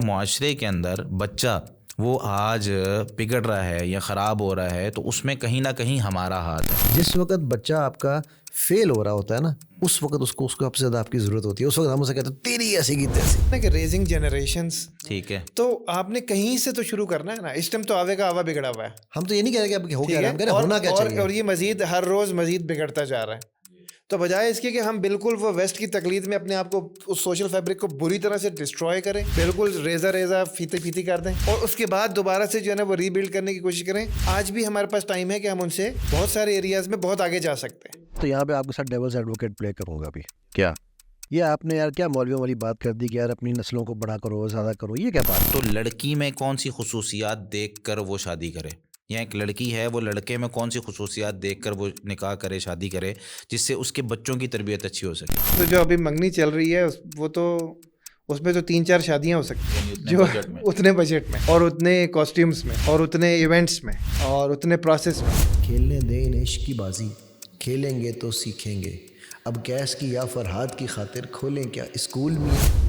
मुआशरे के अंदर बच्चा वो आज बिगड़ रहा है या ख़राब हो रहा है तो उसमें कहीं ना कहीं हमारा हाथ है। जिस वक्त बच्चा आपका फेल हो रहा होता है ना, उस वक्त उसको सबसे ज़्यादा आपकी ज़रूरत होती है। उस वक्त हम उसे कहते हैं तेरी ऐसी की तैसी। कि रेजिंग जनरेशंस, ठीक है, तो आपने कहीं से तो शुरू करना है ना। इस टाइम तो आवे का आवा बिगड़ा हुआ है, हम तो ये नहीं कह रहे कि अब हो ठीक क्या रहा है, है, हम कह रहे हैं होना क्या चाहिए। और ये मजीद हर रोज मजीद बिगड़ता जा रहा है। तो बजाय इसके कि हम बिल्कुल वो वेस्ट की तकलीद में अपने आप को, उस सोशल फैब्रिक को बुरी तरह से डिस्ट्रॉय करें, बिल्कुल रेजा फीते फीती कर दें और उसके बाद दोबारा से जो है ना वो रीबिल्ड करने की कोशिश करें। आज भी हमारे पास टाइम है कि हम उनसे बहुत सारे एरियाज में बहुत आगे जा सकते हैं। तो यहाँ पे आपके साथ डेविल्स एडवोकेट प्ले करूँगा अभी। क्या ये आपने यार क्या मौलवियों वाली बात कर दी कि यार अपनी नस्लों को बड़ा करो, ज़्यादा करो, ये क्या बात? तो लड़की में कौन सी खुसूसियात देखकर वो शादी करे, या एक लड़की है वो लड़के में कौन सी खुसूसियात देखकर वो निकाह करे, शादी करे, जिससे उसके बच्चों की तरबियत अच्छी हो सके। तो जो अभी मंगनी चल रही है वो तो उसमें तो 3-4 शादियां हो सकती हैं जो उतने बजट में और उतने कॉस्ट्यूम्स में और उतने इवेंट्स में और उतने प्रोसेस में। खेलने दे इन इश्क की बाजी, खेलेंगे तो सीखेंगे। अब गैस की या फरहाद की खातिर खोलें क्या स्कूल में।